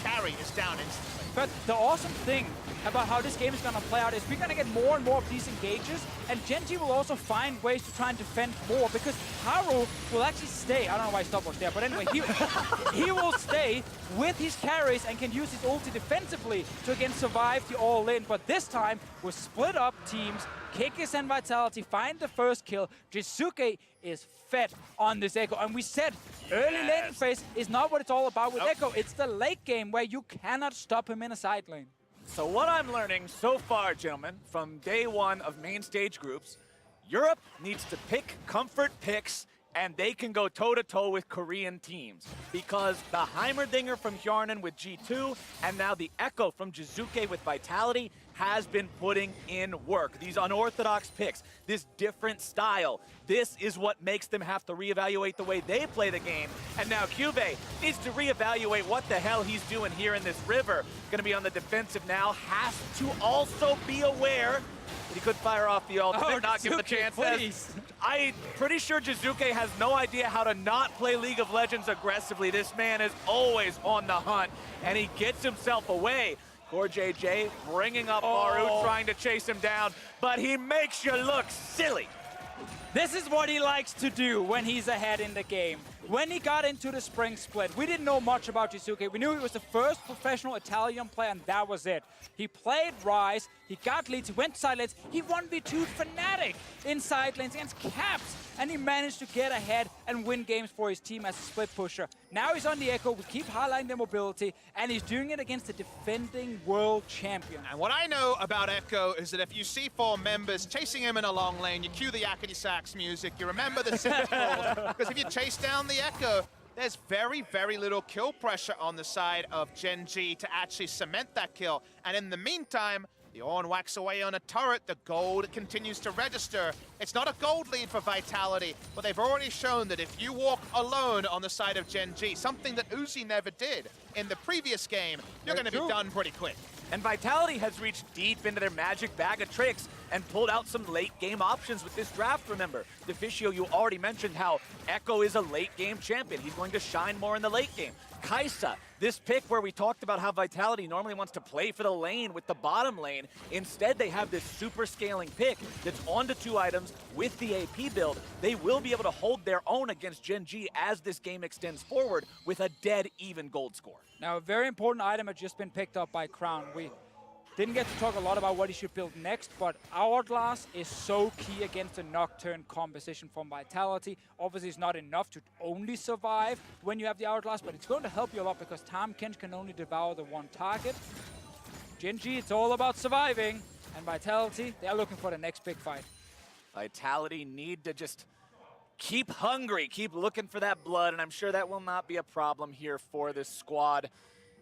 carry is down instantly. But the awesome thing about how this game is going to play out is we're going to get more and more of these engages, and Gen.G will also find ways to try and defend more, because Haru will actually stay. I don't know why Stopwatch there, but anyway, he will stay with his carries and can use his ulti defensively to again survive the all-in. But this time, we're split up teams. Kikis and Vitality find the first kill. Jizuke is fed on this Echo. And we said early laning phase is not what it's all about with Echo. It's the late game where you cannot stop him in a side lane. So what I'm learning so far, gentlemen, from day 1 of main stage groups, Europe needs to pick comfort picks, and they can go toe-to-toe with Korean teams. Because the Heimerdinger from Hjarnan with G2, and now the Echo from Jizuke with Vitality has been putting in work. These unorthodox picks, this different style, this is what makes them have to reevaluate the way they play the game. And now Cube needs to reevaluate what the hell he's doing here in this river. Gonna be on the defensive now, has to also be aware that he could fire off the ultimate, not give him the chance. Please. I'm pretty sure Jizuke has no idea how to not play League of Legends aggressively. This man is always on the hunt, and he gets himself away. Poor JJ bringing up Maru, trying to chase him down, but he makes you look silly. This is what he likes to do when he's ahead in the game. When he got into the spring split, we didn't know much about Jizuke. We knew he was the first professional Italian player, and that was it. He played Ryze, he got leads, he went side lanes, he 1v2'd Fnatic in side lanes against Caps, and he managed to get ahead and win games for his team as a split pusher. Now he's on the Echo, we keep highlighting the mobility, and he's doing it against the defending world champion. And what I know about Echo is that if you see 4 members chasing him in a long lane, you cue the yakety sax music, you remember the Sith rules, because if you chase down the Echo, there's very, very little kill pressure on the side of Gen.G to actually cement that kill. And in the meantime, the Ornn whacks away on a turret, the gold continues to register. It's not a gold lead for Vitality, but they've already shown that if you walk alone on the side of Gen.G, something that Uzi never did in the previous game, you're going to be done pretty quick. And Vitality has reached deep into their magic bag of tricks and pulled out some late-game options with this draft, remember. Deficio, you already mentioned how Echo is a late-game champion. He's going to shine more in the late game. Kai'Sa, this pick where we talked about how Vitality normally wants to play for the lane with the bottom lane. Instead, they have this super scaling pick that's onto 2 items with the AP build. They will be able to hold their own against Gen.G as this game extends forward with a dead even gold score. Now, a very important item has just been picked up by Crown. We didn't get to talk a lot about what he should build next, but Hourglass is so key against the Nocturne composition from Vitality. Obviously, it's not enough to only survive when you have the Hourglass, but it's going to help you a lot because Tahm Kench can only devour the one target. Gen.G, it's all about surviving, and Vitality, they're looking for the next big fight. Vitality need to just keep hungry, keep looking for that blood, and I'm sure that will not be a problem here for this squad.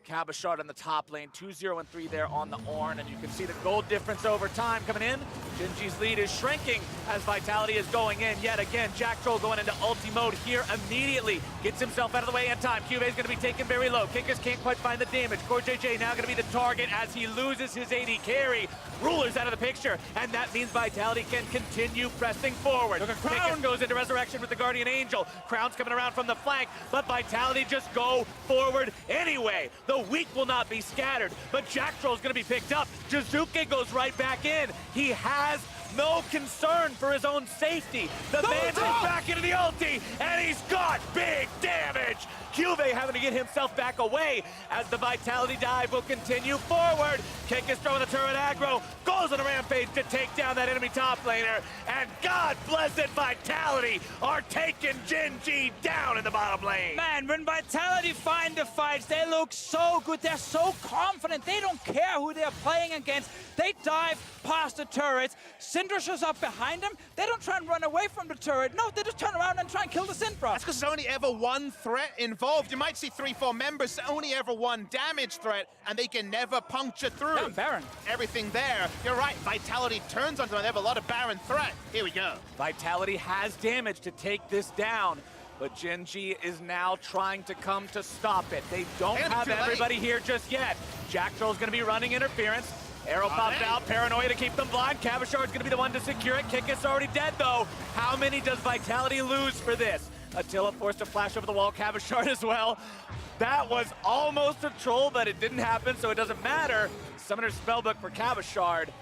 Cabochard on the top lane, 2-0 and 3 there on the Ornn, and you can see the gold difference over time coming in. Gen.G's lead is shrinking as Vitality is going in yet again. Jack Troll going into ulti mode here immediately. Gets himself out of the way in time. Cuvée is going to be taken very low. Kickers can't quite find the damage. CoreJJ now going to be the target as he loses his AD carry. Ruler's out of the picture, and that means Vitality can continue pressing forward. Crown goes into Resurrection with the Guardian Angel. Crown's coming around from the flank, but Vitality just go forward anyway. The weak will not be scattered, but Jack Troll's going to be picked up. Jizuke goes right back in. He has no concern for his own safety. The man goes back into the ulti, and he's got big damage. Cuvée having to get himself back away as the Vitality dive will continue forward. Kick is throwing the turret aggro, goes on a rampage to take down that enemy top laner, and God bless it, Vitality are taking Gen.G down in the bottom lane. Man, when Vitality find the fights, they look so good. They're so confident. They don't care who they're playing against. They dive past the turrets. Syndra shows up behind them. They don't try and run away from the turret. No, they just turn around and try and kill the Syndra. That's because there's only ever one threat involved. You might see 3-4 members, only ever one damage threat, and they can never puncture through. Damn, Baron. Everything there. You're right, Vitality turns onto them. They have a lot of Baron threat. Here we go. Vitality has damage to take this down, but Gen.G is now trying to come to stop it. They don't have everybody here just yet. Jack Troll's going to be running interference. Arrow popped out, Paranoia to keep them blind. Cabochard's going to be the one to secure it. Kikis already dead, though. How many does Vitality lose for this? Attila forced to flash over the wall, Cabochard as well. That was almost a troll, but it didn't happen, so it doesn't matter. Summoner's Spellbook for Cabochard.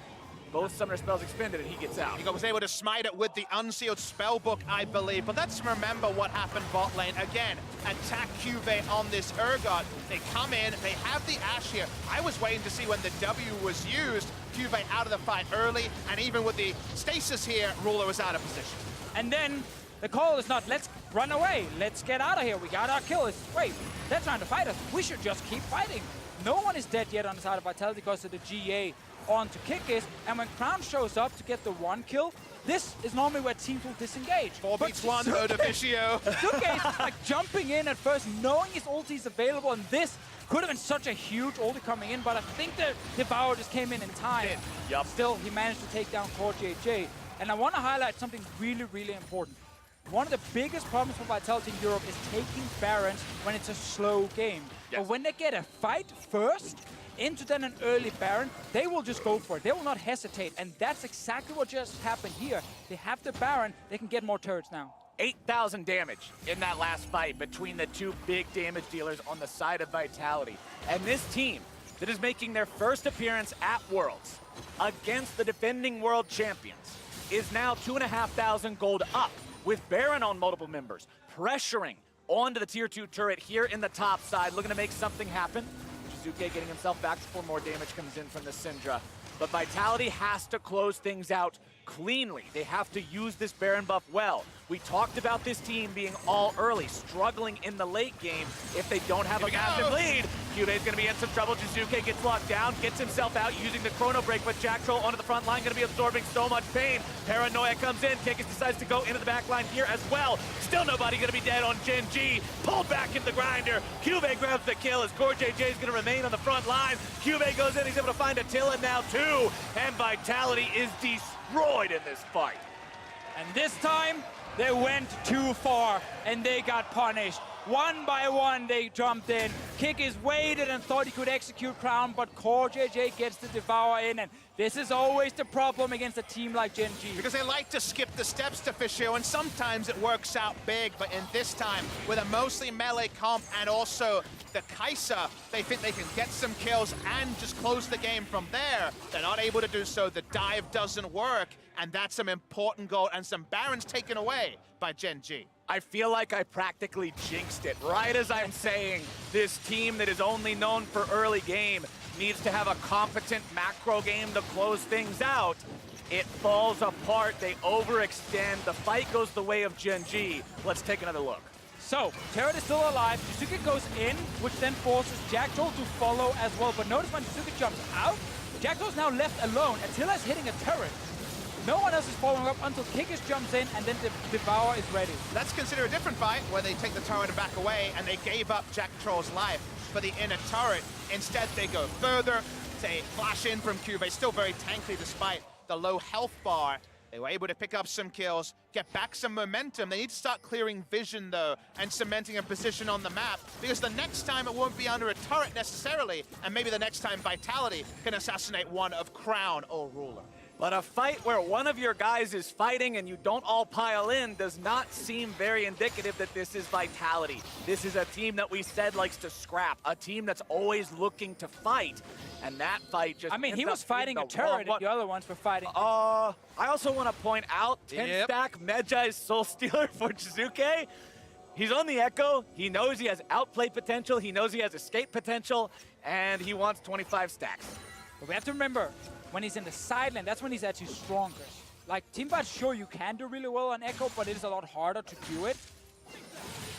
Both Summoner spells expended, and he gets out. He was able to smite it with the Unsealed Spellbook, I believe. But let's remember what happened bot lane. Again, attack Cuvée on this Urgot. They come in, they have the Ashe here. I was waiting to see when the W was used. Cuvée out of the fight early, and even with the stasis here, Ruler was out of position. And then the call is not, let's run away. Let's get out of here. We got our kill. It's, wait, they're trying to fight us. We should just keep fighting. No one is dead yet on the side of Vitality because of the GA onto Kikis, and when Crown shows up to get the 1 kill, this is normally where teams will disengage. 4 beats 1, Deficio. Suke is like jumping in at first, knowing his ulti is available, and this could have been such a huge ulti coming in, but I think the Devour just came in time. Yep. Still, he managed to take down CoreJJ. And I want to highlight something really, really important. One of the biggest problems for Vitality in Europe is taking Barons when it's a slow game. Yes. But when they get a fight first, into then an early Baron, they will just go for it. They will not hesitate, and that's exactly what just happened here. They have the Baron, they can get more turrets now. 8,000 damage in that last fight between the two big damage dealers on the side of Vitality. And this team that is making their first appearance at Worlds against the defending world champions is now 2,500 gold up with Baron on multiple members, pressuring onto the tier 2 turret here in the top side, looking to make something happen. Jizuke getting himself back before more damage comes in from the Syndra. But Vitality has to close things out cleanly. They have to use this Baron buff well. We talked about this team being all early, struggling in the late game if they don't have a massive lead. Cube's going to be in some trouble. Jizuke gets locked down, gets himself out using the chrono break, but Jack Troll onto the front line going to be absorbing so much pain. Paranoia comes in, Kikis decides to go into the back line here as well. Still nobody going to be dead on Gen.G. Pulled back in the grinder. Cube grabs the kill as Core.JJ is going to remain on the front line. Cube goes in, he's able to find Attila now too, and Vitality is destroyed in this fight. And this time, they went too far, and they got punished. One by one, they jumped in. Kikis waited and thought he could execute Crown, but Core.JJ gets the Devour in, and this is always the problem against a team like Gen.G. Because they like to skip the steps to Fishio, and sometimes it works out big, but in this time, with a mostly melee comp and also the Kai'Sa, they think they can get some kills and just close the game from there. They're not able to do so. The dive doesn't work, and that's some important gold and some Barons taken away by Gen.G. I feel like I practically jinxed it. Right as I'm saying, this team that is only known for early game needs to have a competent macro game to close things out. It falls apart, they overextend, the fight goes the way of Gen.G. Let's take another look. So, Turret is still alive, Jizuke goes in, which then forces Jack Troll to follow as well. But notice when Jizuke jumps out, Jack Troll's now left alone. Attila's hitting a turret. No one else is following up until Kikis jumps in, and then the Devour is ready. Let's consider a different fight where they take the turret and back away, and they gave up Jack Troll's life for the inner turret. Instead, they go further, they flash in from Cube, still very tanky despite the low health bar. They were able to pick up some kills, get back some momentum. They need to start clearing vision, though, and cementing a position on the map, because the next time it won't be under a turret necessarily, and maybe the next time Vitality can assassinate one of Crown or Ruler. But a fight where one of your guys is fighting and you don't all pile in does not seem very indicative that this is Vitality. This is a team that we said likes to scrap, a team that's always looking to fight. And that fight just he was fighting a turret and the other ones were fighting. I also want to point out 10-stack Medjai's Soul Stealer for Jizuke. He's on the Echo, he knows he has outplay potential, he knows he has escape potential, and he wants 25 stacks. But we have to remember, when he's in the side lane, that's when he's actually strongest. Like, Team VIT, sure, you can do really well on Echo, but it is a lot harder to do it.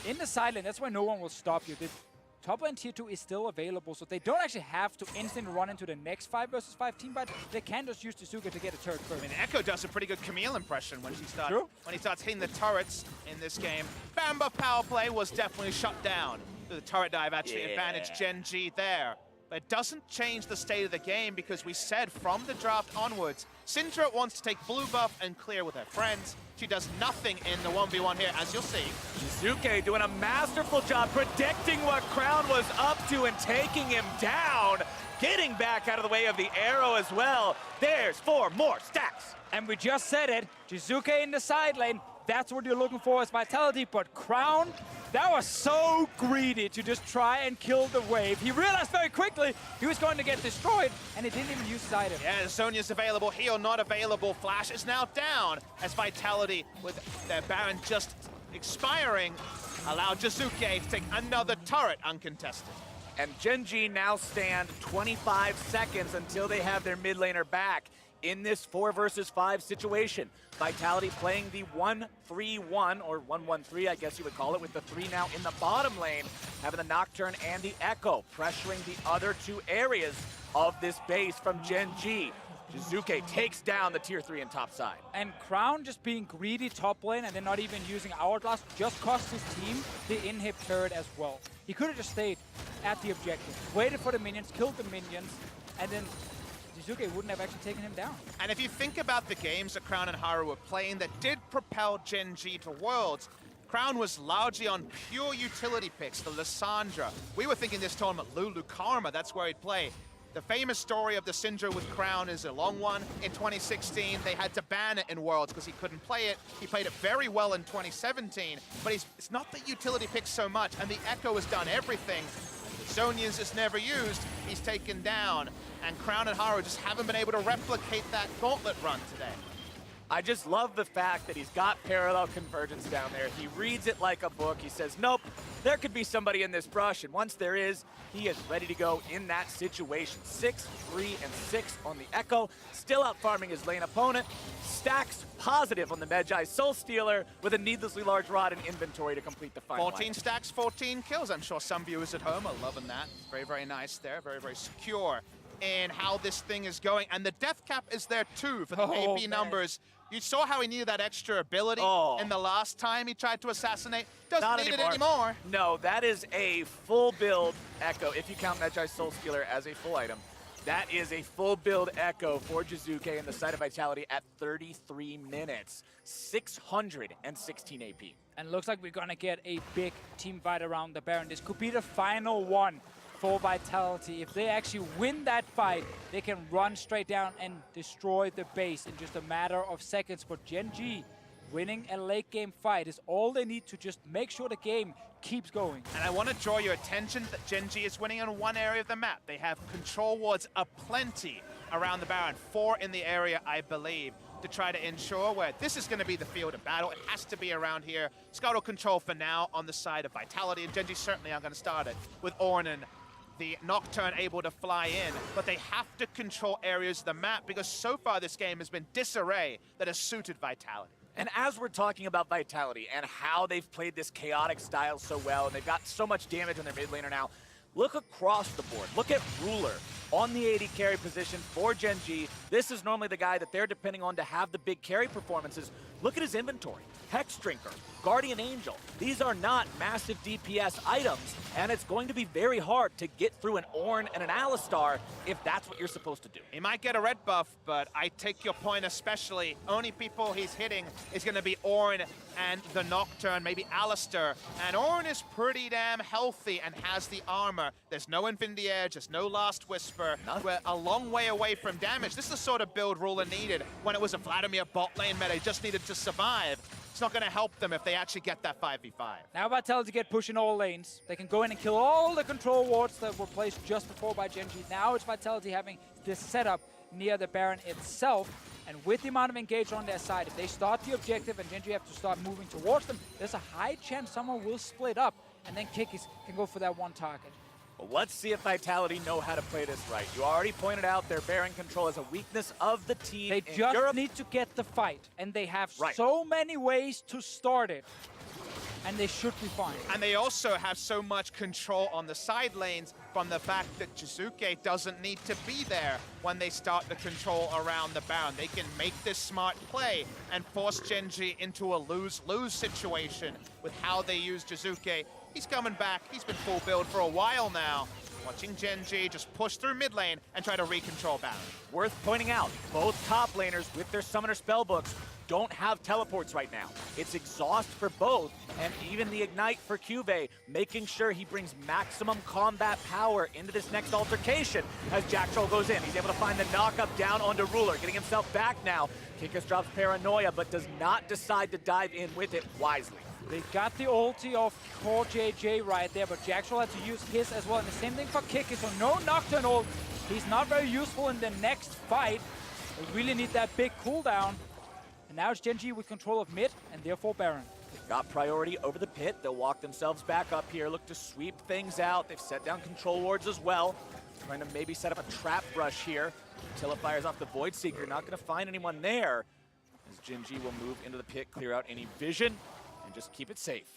In the side lane, that's where no one will stop you. The top lane tier 2 is still available, so they don't actually have to instantly run into the next 5 versus 5 Team VIT. They can just use Jizuke to get a turret first. I mean, Echo does a pretty good Camille impression when he starts hitting the turrets in this game. Bamba power play was definitely shut down. The turret dive actually advantaged Gen.G there. But it doesn't change the state of the game, because we said from the draft onwards, Syndra wants to take blue buff and clear with her friends. She does nothing in the 1v1 here, as you'll see. Jizuke doing a masterful job predicting what Crown was up to and taking him down. Getting back out of the way of the arrow as well. There's 4 more stacks. And we just said it, Jizuke in the side lane, that's what you're looking for as Vitality, but Crown, that was so greedy to just try and kill the wave. He realized very quickly he was going to get destroyed, and he didn't even use his item. Yeah, Sonya's available, heal not available. Flash is now down as Vitality, with their Baron just expiring, allow Jizuke to take another turret uncontested. And Gen.G now stand 25 seconds until they have their mid laner back in this 4 versus 5 situation. Vitality playing the 1-3-1, or 1-1-3, I guess you would call it, with the 3 now in the bottom lane, having the Nocturne and the Echo, pressuring the other 2 areas of this base from Gen.G. Jizuke takes down the tier 3 and top side. And Crown just being greedy top lane and then not even using Hourglass just cost his team the inhib turret as well. He could have just stayed at the objective, waited for the minions, killed the minions, and then Jizuke wouldn't have actually taken him down. And if you think about the games that Crown and Haru were playing that did propel Gen.G to Worlds, Crown was largely on pure utility picks, the Lissandra. We were thinking this tournament, Lulu Karma, that's where he'd play. The famous story of the Syndra with Crown is a long one. In 2016, they had to ban it in Worlds because he couldn't play it. He played it very well in 2017, but it's not the utility pick so much, and the Echo has done everything. Sonya's is never used, he's taken down, and Crown and Haru just haven't been able to replicate that gauntlet run today. I just love the fact that he's got parallel convergence down there. He reads it like a book. He says, nope, there could be somebody in this brush. And once there is, he is ready to go in that situation. 6, 3, and 6 on the Echo. Still out farming his lane opponent. stacks positive on the Magi Soul Stealer with a needlessly large rod and inventory to complete the final 14 stacks, 14 kills. I'm sure some viewers at home are loving that. Very, very nice there. Very, very secure in how this thing is going. And the death cap is there too for the AP numbers. You saw how he needed that extra ability in the last time he tried to assassinate. Doesn't need it anymore. No, that is a full build Echo, if you count Magi Soul Stealer as a full item. That is a full build Echo for Jizuke in the site of Vitality at 33 minutes. 616 AP. And looks like we're gonna get a big team fight around the Baron. This could be the final one for Vitality. If they actually win that fight, they can run straight down and destroy the base in just a matter of seconds. But Gen.G winning a late game fight is all they need to just make sure the game keeps going. And I want to draw your attention that Gen.G is winning in one area of the map. They have control wards aplenty around the Baron, 4 in the area, I believe, to try to ensure where this is going to be the field of battle. It has to be around here. Scuttle control for now on the side of Vitality, and Gen.G certainly are going to start it with Ornn, the Nocturne able to fly in, but they have to control areas of the map because so far this game has been disarray that has suited Vitality. And as we're talking about Vitality and how they've played this chaotic style so well, and they've got so much damage on their mid laner now, look across the board. Look at Ruler on the AD carry position for Gen.G. This is normally the guy that they're depending on to have the big carry performances. Look at his inventory. Hex Drinker, Guardian Angel. These are not massive DPS items, and it's going to be very hard to get through an Ornn and an Alistar if that's what you're supposed to do. He might get a red buff, but I take your point especially. Only people he's hitting is going to be Ornn and the Nocturne, maybe Alistar. And Ornn is pretty damn healthy and has the armor. There's no Infinity Edge, there's no Last Whisper. We're a long way away from damage. This is the sort of build Ruler needed when it was a Vladimir bot lane meta. He just needed to survive. It's not going to help them if they actually get that 5v5. Now Vitality get pushing all lanes. They can go in and kill all the control wards that were placed just before by Gen.G. Now it's Vitality having this setup near the Baron itself. And with the amount of engage on their side, if they start the objective and Gen.G have to start moving towards them, there's a high chance someone will split up and then Kikis can go for that one target. Well, let's see if Vitality know how to play this right. You already pointed out their Baron control as a weakness of the team. They just need to get the fight, and they have so many ways to start it, and they should be fine. And they also have so much control on the side lanes from the fact that Jizuke doesn't need to be there when they start the control around the Baron. They can make this smart play and force Gen.G into a lose-lose situation with how they use Jizuke. He's coming back. He's been full build for a while now. Watching Gen.G just push through mid lane and try to recontrol Baron. Worth pointing out, both top laners with their summoner spellbooks don't have teleports right now. It's exhaust for both, and even the ignite for Cuvee, making sure he brings maximum combat power into this next altercation as Jack Troll goes in. He's able to find the knock-up down onto Ruler, getting himself back now. Kikis drops Paranoia, but does not decide to dive in with it wisely. They got the ulti of Core JJ right there, but Jack Troll had to use his as well. And the same thing for Kikis, so no Nocturne ult. He's not very useful in the next fight. They really need that big cooldown. And now it's Gen.G with control of mid, and therefore Baron. They've got priority over the pit. They'll walk themselves back up here, look to sweep things out. They've set down control wards as well. Trying to maybe set up a trap brush here until it fires off the Void Seeker. Not going to find anyone there, as Gen.G will move into the pit, clear out any vision, and just keep it safe.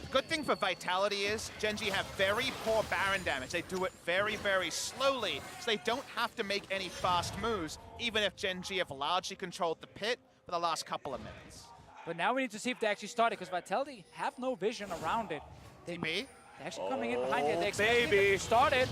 The good thing for Vitality is Gen.G have very poor Baron damage. They do it very, very slowly, so they don't have to make any fast moves, even if Gen.G have largely controlled the pit for the last couple of minutes. But now we need to see if they actually start it, because Vitality have no vision around it. TP? They're actually coming in behind it. They baby. Started.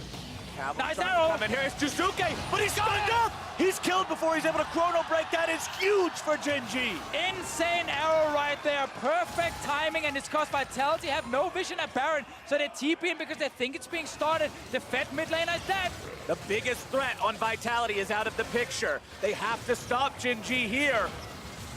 Nice arrow! And here is Jizuke, but he's got enough! He's killed before he's able to chrono break. That is huge for Gen.G. Insane arrow right there. Perfect timing, and it's because Vitality have no vision at Baron, so they're TPing because they think it's being started. The Fed mid laner is dead. The biggest threat on Vitality is out of the picture. They have to stop Gen.G here.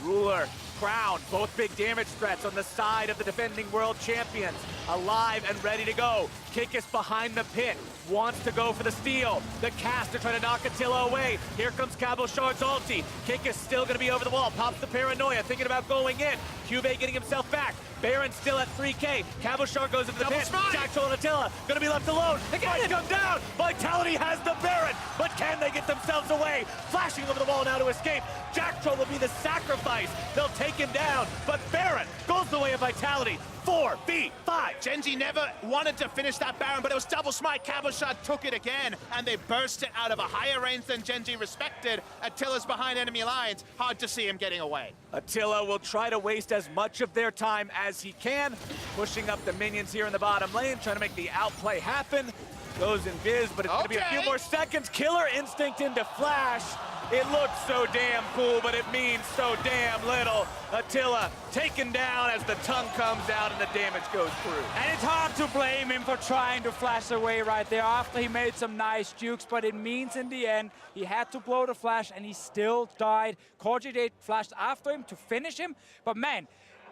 Ruler, Crown, both big damage threats on the side of the defending world champions. alive and ready to go. Kikis behind the pit, wants to go for the steal. The caster trying to knock Attila away. Here comes Caboshar's ulti. Kikis still gonna be over the wall, pops the paranoia, thinking about going in. Cube getting himself back. Baron still at 3K. Cabochar goes into the pit. Jack Troll and Attila gonna be left alone. They might come down. Vitality has the Baron, but can they get themselves away? Flashing over the wall now to escape. Jack Troll will be the sacrifice. They'll take him down, but Baron goes the way of Vitality. 4v5. Gen.G never wanted to finish that Baron, but it was double smite. Cabochar took it again, and they burst it out of a higher range than Gen.G respected. Attila's behind enemy lines. Hard to see him getting away. Attila will try to waste as much of their time as he can, pushing up the minions here in the bottom lane, trying to make the outplay happen. Goes in Viz, but it's gonna be a few more seconds. Killer Instinct into Flash. It looks so damn cool, but it means so damn little. Attila taken down as the tongue comes out and the damage goes through. And it's hard to blame him for trying to flash away right there after he made some nice jukes, but it means in the end, he had to blow the flash and he still died. CoreJJ flashed after him to finish him, but man,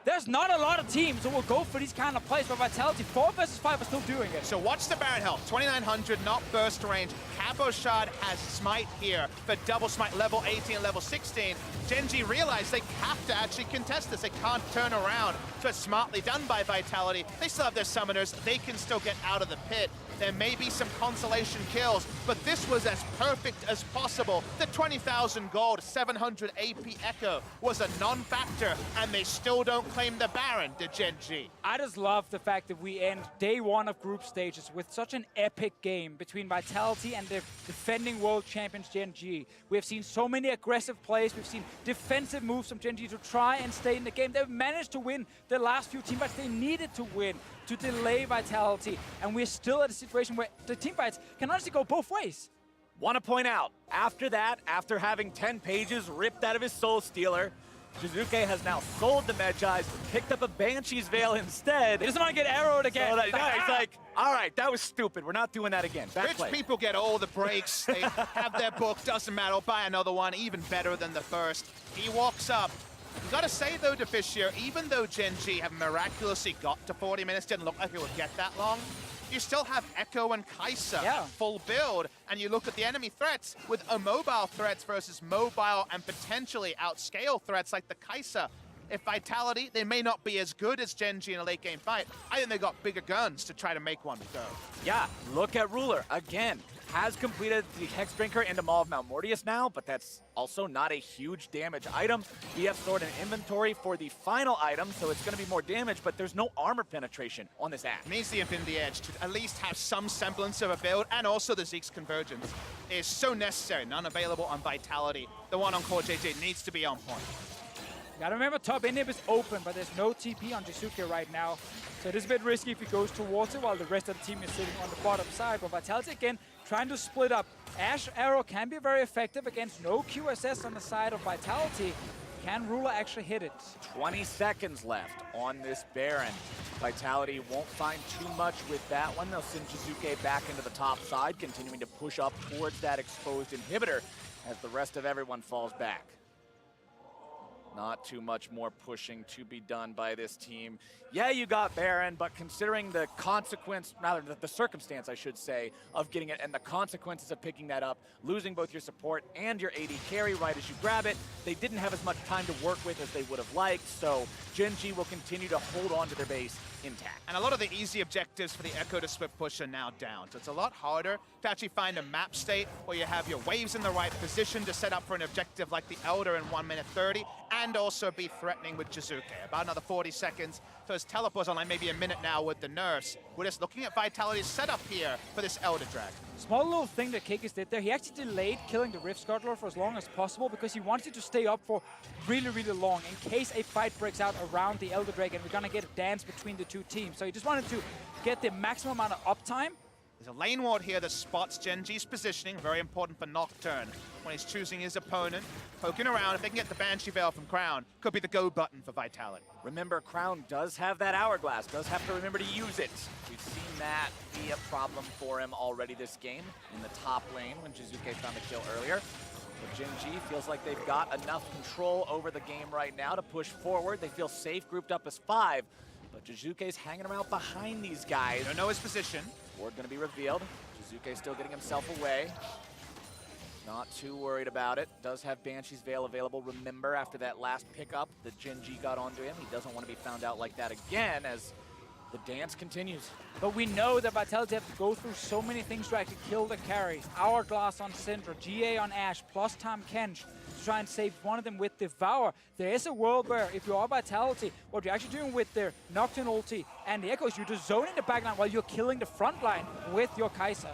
there's not a lot of teams who will go for these kind of plays, but Vitality 4 versus 5 are still doing it. So watch the Baron health, 2900, not burst range. Cabochar has smite here for double smite level 18 and level 16. Gen.G realized they have to actually contest this. They can't turn around. So it's smartly done by Vitality. They still have their summoners. They can still get out of the pit. There may be some consolation kills, but this was as perfect as possible. The 20,000 gold, 700 AP Echo was a non-factor, and they still don't claim the Baron to Gen.G. I just love the fact that we end day one of group stages with such an epic game between Vitality and the defending world champions Gen.G. We have seen so many aggressive plays. We've seen defensive moves from Gen.G to try and stay in the game. They've managed to win the last few team fights they needed to win to delay Vitality, and we're still at a situation where the team fights can honestly go both ways. Want to point out, after that, after having 10 pages ripped out of his Soul Stealer, Jizuke has now sold the Medjais, picked up a Banshee's Veil instead. He doesn't want to get arrowed again. So he's like, all right, that was stupid. We're not doing that again. Back play. Rich people get all the breaks. They have their book, doesn't matter. I'll buy another one, even better than the first. He walks up. You gotta say though, Deficio, even though Gen.G have miraculously got to 40 minutes, didn't look like it would get that long, you still have Echo and Kai'Sa full build, and you look at the enemy threats with immobile threats versus mobile and potentially outscale threats like the Kai'Sa. If Vitality, they may not be as good as Gen.G in a late game fight. I think they got bigger guns to try to make one go. Yeah, look at Ruler again. Has completed the Hex Drinker into Maw of Mount Mortius now, but that's also not a huge damage item. BF stored an inventory for the final item, so it's going to be more damage, but there's no armor penetration on this app. Needs the Infinity Edge to at least have some semblance of a build, and also the Zeke's Convergence is so necessary. None available on Vitality. The one on CoreJJ needs to be on point. Gotta remember, top inhib is open, but there's no TP on Jizuke right now. So it is a bit risky if he goes towards it while the rest of the team is sitting on the bottom side. But Vitality, again, trying to split up. Ash Arrow can be very effective against no QSS on the side of Vitality. Can Ruler actually hit it? 20 seconds left on this Baron. Vitality won't find too much with that one. They'll send Jizuke back into the top side, continuing to push up towards that exposed inhibitor as the rest of everyone falls back. Not too much more pushing to be done by this team. Yeah, you got Baron, but considering the consequence, rather the circumstance, I should say, of getting it and the consequences of picking that up, losing both your support and your AD carry right as you grab it, they didn't have as much time to work with as they would have liked, so Gen.G will continue to hold on to their base intact. And a lot of the easy objectives for the Echo to Swift push are now down, so it's a lot harder to actually find a map state where you have your waves in the right position to set up for an objective like the Elder in 1 minute 30, and also be threatening with Jizuke. About another 40 seconds, so his teleport's online maybe a minute now with the nurse. We're just looking at Vitality's setup here for this Elder Drag. Small little thing that Kikis did there, he actually delayed killing the Rift Scuttler for as long as possible because he wanted to stay up for really, really long in case a fight breaks out around the Elder Drake and we're gonna get a dance between the two teams. So he just wanted to get the maximum amount of uptime. There's a lane ward here that spots Gen.G's positioning, very important for Nocturne. When he's choosing his opponent, poking around, if they can get the Banshee Veil from Crown, could be the go button for Vitality. Remember, Crown does have that Hourglass, does have to remember to use it. We've seen that be a problem for him already this game in the top lane when Jizuke found the kill earlier. But Gen.G feels like they've got enough control over the game right now to push forward. They feel safe grouped up as 5. But Jizuke's hanging around behind these guys. Don't know his position. Ward gonna be revealed. Jizuke still getting himself away. Not too worried about it. Does have Banshee's Veil available. Remember, after that last pickup, the Gen.G got onto him. He doesn't want to be found out like that again as the dance continues. But we know that Vitality have to go through so many things to actually kill the carries. Hourglass on Syndra, GA on Ashe, plus Tahm Kench to try and save one of them with Devour. There is a world where if you are Vitality, what you're actually doing with their Nocturne ulti and the Echoes, you're just zoning the backline while you're killing the front line with your Kai'Sa.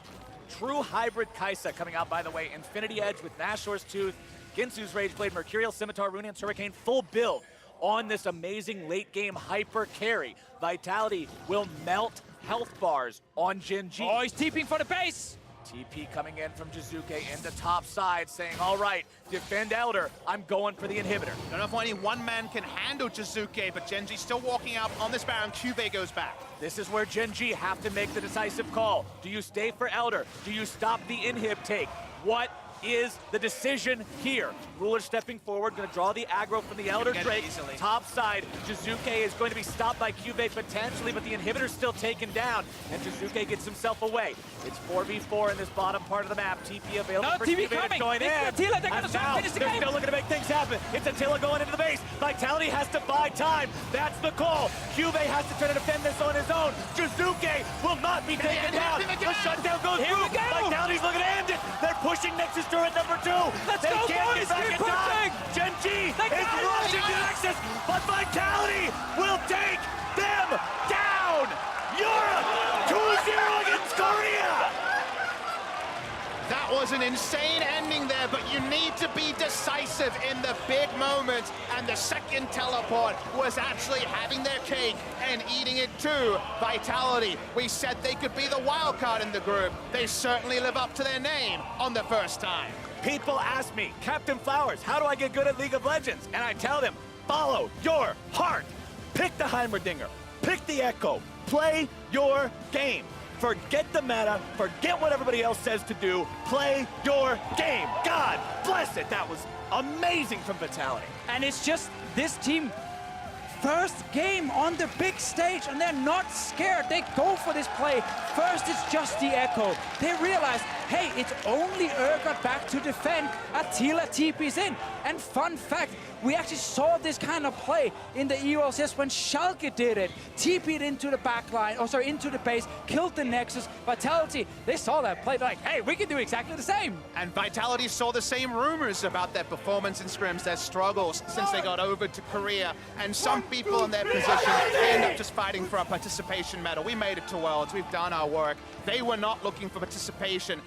True hybrid Kai'Sa coming out, by the way. Infinity Edge with Nashor's Tooth, Ginsu's Rageblade, Mercurial Scimitar, Runeant's Hurricane, full build on this amazing late game hyper carry. Vitality will melt health bars on Gen.G. Oh, he's TPing for the base! TP coming in from Jizuke into top side saying, all right, defend Elder, I'm going for the inhibitor. Don't know if only one man can handle Jizuke, but Gen.G still walking out on this Baron. Cube goes back. This is where Gen.G have to make the decisive call. Do you stay for Elder? Do you stop the inhib take? What is the decision here? Ruler stepping forward, going to draw the aggro from the Elder Drake. Top side, Jizuke is going to be stopped by Cube potentially, but the inhibitor's still taken down, and Jizuke gets himself away. It's 4v4 in this bottom part of the map. TP available for TP Cube coming. going in. Attila, they're going to finish the they're game. still looking to make things happen. It's Attila going into the base. Vitality has to buy time. That's the call. Cube has to try to defend this on his own. Jizuke will not be taken down. The shutdown goes Here we through. go. Vitality's looking to end it. They're pushing Nexus turret number 2. Let's they go, can't boys. get back Keep in time. pushing. Gen.G They is got it. rushing to Nexus, but Vitality will take them down. Europe 2-0 against Korea. That was an insane ending there, but you need to be decisive in the big moments, and the second teleport was actually having their cake and eating it too. Vitality, we said they could be the wild card in the group. They certainly live up to their name on the first time. People ask me, Captain Flowers, how do I get good at League of Legends? And I tell them, follow your heart. Pick the Heimerdinger, pick the Echo, play your game. Forget the meta, forget what everybody else says to do, play your game. God bless it, that was amazing from Vitality. And it's just this team first game on the big stage, and they're not scared. They go for this play. First, it's just the Echo. They realize, hey, it's only Urgot back to defend. Attila TP's in. And fun fact, we actually saw this kind of play in the EOSS when Schalke did it. TP'd into the back line, into the base, killed the Nexus. Vitality, they saw that play. They're like, hey, we can do exactly the same. And Vitality saw the same rumors about their performance in scrims, their struggles since they got over to Korea. And some people in their position end up just fighting for a participation medal. We made it to Worlds. We've done our work. They were not looking for participation.